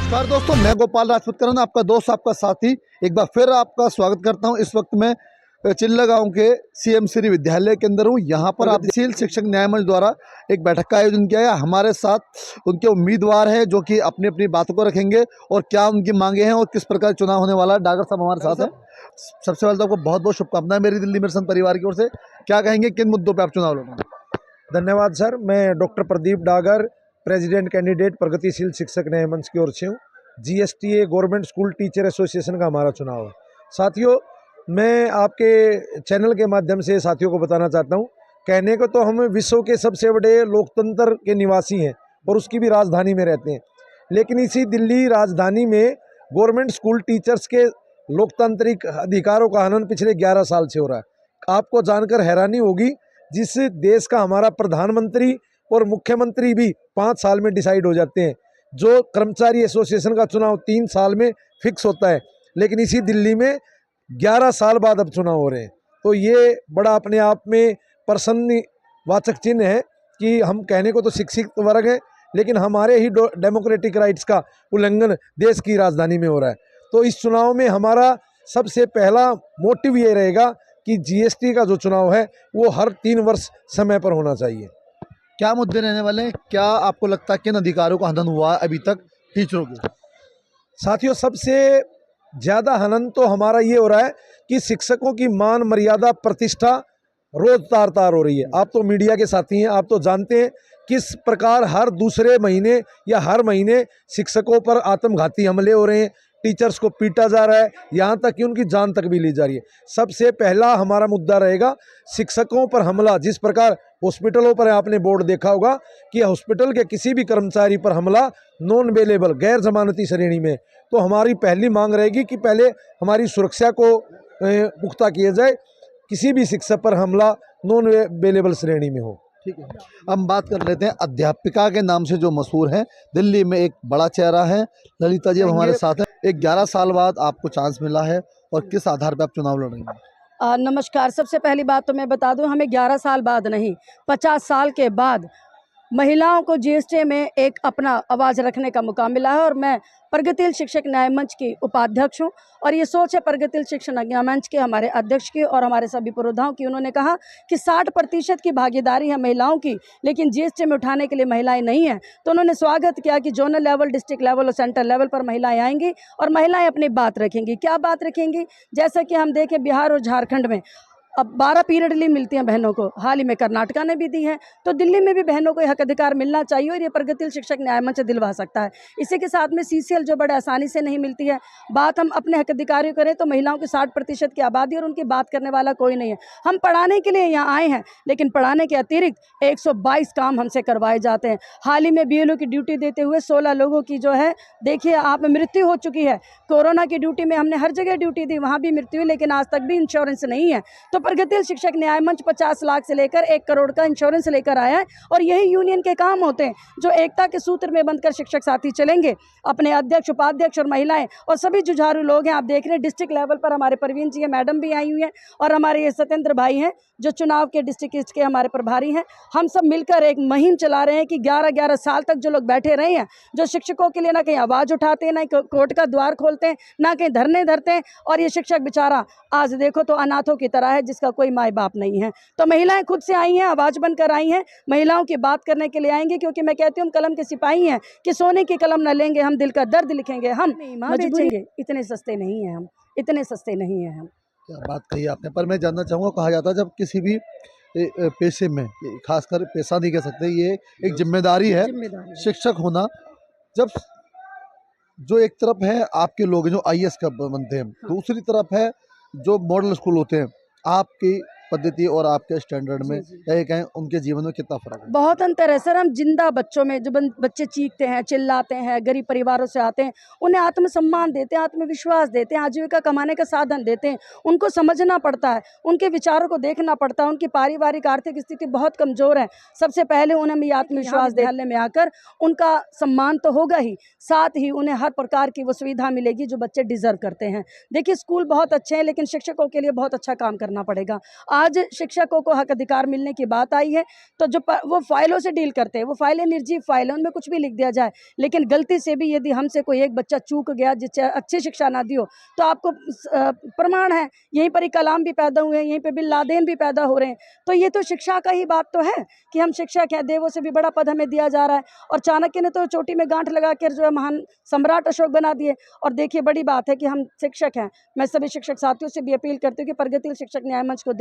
नमस्कार दोस्तों, मैं गोपाल राजपूत आपका दोस्त, आपका साथी एक बार फिर आपका स्वागत करता हूं। इस वक्त मैं चिल्ला गांव के सीएम श्री विद्यालय के अंदर हूं। यहां पर प्रगतिशील शिक्षक न्याय मंच द्वारा एक बैठक का आयोजन किया गया। हमारे साथ उनके उम्मीदवार हैं जो कि अपनी अपनी बातों को रखेंगे और क्या उनकी मांगे हैं और किस प्रकार चुनाव होने वाला है। डॉक्टर साहब हमारे साथ हैं। सबसे पहले तो आपको बहुत बहुत शुभकामनाएं मेरी दिल्ली मिशन परिवार की ओर से। क्या कहेंगे, किन मुद्दों पर आप चुनाव लड़ेंगे? धन्यवाद सर। मैं doctor Pradeep Dagar, president candidate प्रगतिशील शिक्षक न्याय मंच की ओर से हूँ। जीएसटीए गवर्नमेंट स्कूल टीचर एसोसिएशन का हमारा चुनाव है। साथियों, मैं आपके चैनल के माध्यम से साथियों को बताना चाहता हूँ, कहने को तो हम विश्व के सबसे बड़े लोकतंत्र के निवासी हैं और उसकी भी राजधानी में रहते हैं, लेकिन इसी दिल्ली राजधानी में गवर्नमेंट स्कूल टीचर्स के लोकतांत्रिक अधिकारों का हनन पिछले 11 साल से हो रहा है। आपको जानकर हैरानी होगी, जिस देश का हमारा प्रधानमंत्री और मुख्यमंत्री भी 5 साल में डिसाइड हो जाते हैं, जो कर्मचारी एसोसिएशन का चुनाव 3 साल में फिक्स होता है, लेकिन इसी दिल्ली में 11 साल बाद अब चुनाव हो रहे हैं। तो ये बड़ा अपने आप में प्रसन्नवाचक चिन्ह है कि हम कहने को तो शिक्षित वर्ग हैं, लेकिन हमारे ही डेमोक्रेटिक राइट्स का उल्लंघन देश की राजधानी में हो रहा है। तो इस चुनाव में हमारा सबसे पहला मोटिव ये रहेगा कि जीएसटी का जो चुनाव है वो हर 3 वर्ष समय पर होना चाहिए। क्या मुद्दे रहने वाले हैं? क्या आपको लगता है किन अधिकारों का हनन हुआ है अभी तक टीचरों के? साथियों, सबसे ज़्यादा हनन तो हमारा ये हो रहा है कि शिक्षकों की मान मर्यादा प्रतिष्ठा रोज तार तार हो रही है। आप तो मीडिया के साथी हैं, आप तो जानते हैं किस प्रकार हर दूसरे महीने या हर महीने शिक्षकों पर आत्मघाती हमले हो रहे हैं, टीचर्स को पीटा जा रहा है, यहाँ तक कि उनकी जान तक भी ली जा रही है। सबसे पहला हमारा मुद्दा रहेगा शिक्षकों पर हमला। जिस प्रकार हॉस्पिटलों पर आपने बोर्ड देखा होगा कि हॉस्पिटल के किसी भी कर्मचारी पर हमला नॉन अवेलेबल, गैर जमानती श्रेणी में, तो हमारी पहली मांग रहेगी कि पहले हमारी सुरक्षा को पुख्ता किया जाए, किसी भी शिक्षक पर हमला नॉन अवेलेबल श्रेणी में हो। ठीक है, हम बात कर लेते हैं अध्यापिका के नाम से जो मशहूर है, दिल्ली में एक बड़ा चेहरा है, ललिता जी हमारे साथ है। एक 11 साल बाद आपको चांस मिला है और किस आधार पर आप चुनाव लड़ेंगे? नमस्कार। सबसे पहली बात तो मैं बता दूं, हमें 11 साल बाद नहीं, 50 साल के बाद महिलाओं को जीएसटी में एक अपना आवाज़ रखने का मौका मिला है और मैं प्रगतिशील शिक्षक न्याय मंच की उपाध्यक्ष हूँ। और ये सोच है प्रगतिशील शिक्षक न्याय मंच के, हमारे अध्यक्ष की और हमारे सभी पुरोधाओं की। उन्होंने कहा कि 60% की भागीदारी है महिलाओं की, लेकिन जीएसटी में उठाने के लिए महिलाएं नहीं हैं। तो उन्होंने स्वागत किया कि जोनल लेवल, डिस्ट्रिक्ट लेवल और सेंट्रल लेवल पर महिलाएं आएंगी और महिलाएं अपनी बात रखेंगी। क्या बात रखेंगी? जैसा कि हम देखें बिहार और झारखंड में अब 12 पीरियड लीव मिलती हैं बहनों को, हाल ही में कर्नाटका ने भी दी है। तो दिल्ली में भी बहनों को हक अधिकार मिलना चाहिए और ये प्रगतिशील शिक्षक न्याय मंच दिलवा सकता है। इसी के साथ में सीसीएल जो बड़े आसानी से नहीं मिलती है। बात हम अपने हक अधिकारियों करें तो महिलाओं की 60% की आबादी और उनकी बात करने वाला कोई नहीं है। हम पढ़ाने के लिए यहाँ आए हैं, लेकिन पढ़ाने के अतिरिक्त 122 काम हमसे करवाए जाते हैं। हाल ही में बीएलओ की ड्यूटी देते हुए 16 लोगों की जो है देखिए आप मृत्यु हो चुकी है। कोरोना की ड्यूटी में हमने हर जगह ड्यूटी दी, वहाँ भी मृत्यु, लेकिन आज तक भी इंश्योरेंस नहीं है। तो प्रगतिशील शिक्षक न्याय मंच 50 लाख से लेकर 1 करोड़ का इंश्योरेंस लेकर आया है और यही यूनियन के काम होते हैं जो एकता के सूत्र में बंधकर शिक्षक साथी चलेंगे। अपने अध्यक्ष, उपाध्यक्ष और महिलाएं और सभी जुझारू लोग हैं। आप देख रहे हैं डिस्ट्रिक्ट लेवल पर हमारे परवीन जी है, मैडम भी आई हुई हैं, और हमारे ये सत्येंद्र भाई हैं जो चुनाव के डिस्ट्रिक्ट के हमारे प्रभारी हैं। हम सब मिलकर एक मुहिम चला रहे हैं कि 11-11 साल तक जो लोग बैठे रहे हैं, जो शिक्षकों के लिए ना कहीं आवाज़ उठाते हैं, ना कोर्ट का द्वार खोलते हैं, ना कहीं धरने धरते हैं, और ये शिक्षक बेचारा आज देखो तो अनाथों की तरह है जिसका कोई माँ बाप नहीं है। तो महिलाएं खुद से आई हैं, आवाज़ बनकर आई हैं, महिलाओं की बात करने के लिए आएंगे, क्योंकि मैं कहती हूँ हम कलम के सिपाही हैं कि सोने की कलम न लेंगे, हम दिल का दर्द लिखेंगे, हम मजबूरी, इतने सस्ते नहीं हैं हम, इतने सस्ते नहीं हैं हम। क्या बात कही आपने। पर मैं जानना चाहूँगा, कहा जाता है जब किसी भी पेशे में, खासकर पेशा नहीं कह सकते, ये एक जिम्मेदारी है शिक्षक होना। जब जो एक तरफ है आपके लोग जो आईएएस का बनते हैं, दूसरी तरफ है जो मॉडल स्कूल होते हैं, आपकी पद्धति और आपके स्टैंडर्ड में क्या कहें उनके जीवन में कितना फर्क है? बहुत अंतर है सर। हम जिंदा बच्चों में जो बच्चे चीखते हैं, चिल्लाते हैं, गरीब परिवारों से आते हैं, उन्हें आत्मसम्मान देते हैं, आत्मविश्वास देते हैं, आजीविका कमाने का साधन देते हैं। उनको समझना पड़ता है, उनके विचारों को देखना पड़ता है। उनकी पारिवारिक आर्थिक स्थिति बहुत कमज़ोर है। सबसे पहले उन्हें भी आत्मविश्वास देने में आकर उनका सम्मान तो होगा ही, साथ ही उन्हें हर प्रकार की वो सुविधा मिलेगी जो बच्चे डिजर्व करते हैं। देखिए स्कूल बहुत अच्छे हैं, लेकिन शिक्षकों के लिए बहुत अच्छा काम करना पड़ेगा। आज शिक्षकों को हक अधिकार मिलने की बात आई है तो वो फाइलों से डील करते हैं, वो फाइलें निर्जीव फाइलें, उनमें कुछ भी लिख दिया जाए, लेकिन गलती से भी यदि हमसे कोई एक बच्चा चूक गया, जिससे अच्छी शिक्षा ना दी हो, तो आपको प्रमाण है, यहीं पर ही कलाम भी पैदा हुए हैं, यहीं पर बिन लादेन भी पैदा हो रहे हैं। तो ये तो शिक्षा का ही बात तो है कि हम शिक्षक हैं, देवों से भी बड़ा पद हमें दिया जा रहा है, और चाणक्य ने तो चोटी में गांठ लगा कर जो है महान सम्राट अशोक बना दिए। और देखिए बड़ी बात है कि हम शिक्षक हैं, मैं सभी शिक्षक साथियों से भी अपील करती हूँ कि प्रगतिशील शिक्षक न्याय मंच को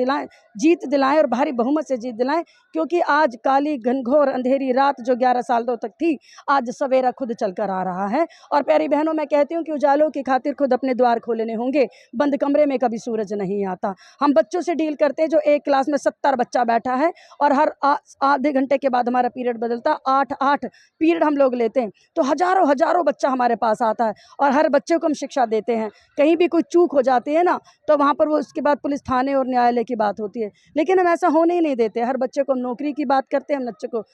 जीत दिलाएं और भारी बहुमत से जीत दिलाएं, क्योंकि आज काली घनघोर अंधेरी रात जो 11 सालों तक थी, आज सवेरा खुद चल कर आ रहा है। और प्यारी बहनों, मैं कहती हूँ कि उजालों की खातिर खुद अपने द्वार खोलने होंगे, बंद कमरे में कभी सूरज नहीं आता। हम बच्चों से डील करते हैं जो एक क्लास में 70 बच्चा बैठा है और हर आधे घंटे के बाद हमारा पीरियड बदलता, 8 पीरियड हम लोग लेते हैं, तो हजारों बच्चा हमारे पास आता है और हर बच्चे को हम शिक्षा देते हैं। कहीं भी कोई चूक हो जाती है ना, तो वहाँ पर वो उसके बाद पुलिस थाने और न्यायालय की बात होती है, लेकिन हम ऐसा होने ही नहीं देते। हर बच्चे को हम नौकरी की बात करते हैं, हम बच्चे को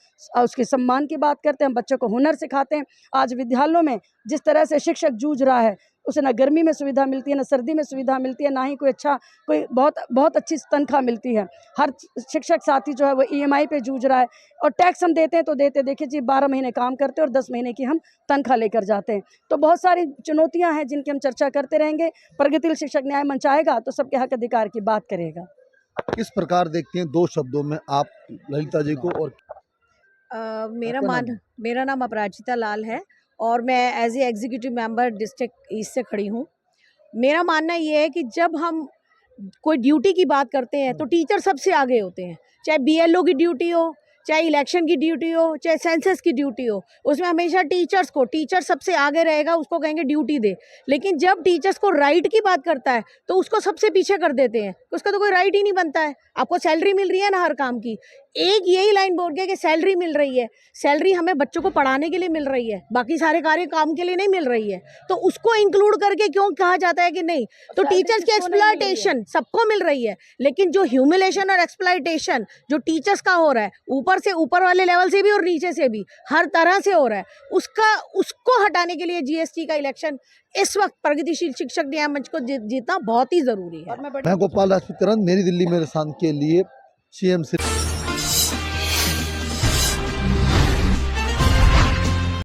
उसके सम्मान की बात करते हैं, हम बच्चों को हुनर सिखाते हैं। आज विद्यालयों में जिस तरह से शिक्षक जूझ रहा है, उसे ना गर्मी में सुविधा मिलती है, ना सर्दी में सुविधा मिलती है, ना ही कोई बहुत अच्छी तनख्वाह मिलती है। हर शिक्षक साथी जो है वो EMI पे जूझ रहा है, और टैक्स हम देते हैं तो देखिए जी 12 महीने काम करते हैं और 10 महीने की हम तनख्वाह लेकर जाते हैं। तो बहुत सारी चुनौतियां हैं जिनकी हम चर्चा करते रहेंगे। प्रगतिशील शिक्षक न्याय मंच आएगा तो सबके हक अधिकार की बात करेगा। किस प्रकार देखते हैं 2 शब्दों में आप ललिता जी को? और मेरा नाम अपराजिता लाल है और मैं as a executive member district east से खड़ी हूँ। मेरा मानना ये है कि जब हम कोई ड्यूटी की बात करते हैं तो टीचर सबसे आगे होते हैं, चाहे BLO की ड्यूटी हो, चाहे इलेक्शन की ड्यूटी हो, चाहे सेंसस की ड्यूटी हो, उसमें हमेशा टीचर सबसे आगे रहेगा, उसको कहेंगे ड्यूटी दे। लेकिन जब टीचर्स को राइट की बात करता है तो उसको सबसे पीछे कर देते हैं, उसका तो कोई राइट ही नहीं बनता है। आपको सैलरी मिल रही है ना हर काम की, एक यही लाइन बोल के कि सैलरी मिल रही है, सैलरी हमें बच्चों को पढ़ाने के लिए मिल रही है, बाकी सारे कार्य काम के लिए नहीं मिल रही है, तो उसको इंक्लूड करके क्यों कहा जाता है कि नहीं? तो टीचर्स की एक्सप्लॉयटेशन सबको मिल रही है, लेकिन जो ह्यूमिलेशन और एक्सप्लॉयटेशन जो टीचर्स का हो रहा है, ऊपर वाले लेवल से भी और नीचे से भी हर तरह से हो रहा है, उसको हटाने के लिए GST का इलेक्शन इस वक्त प्रगतिशील शिक्षक न्याय मंच को जीतना बहुत ही जरूरी है। मैं गोपाल राजपूत, मेरी दिल्ली मेरे स्थान के लिए CM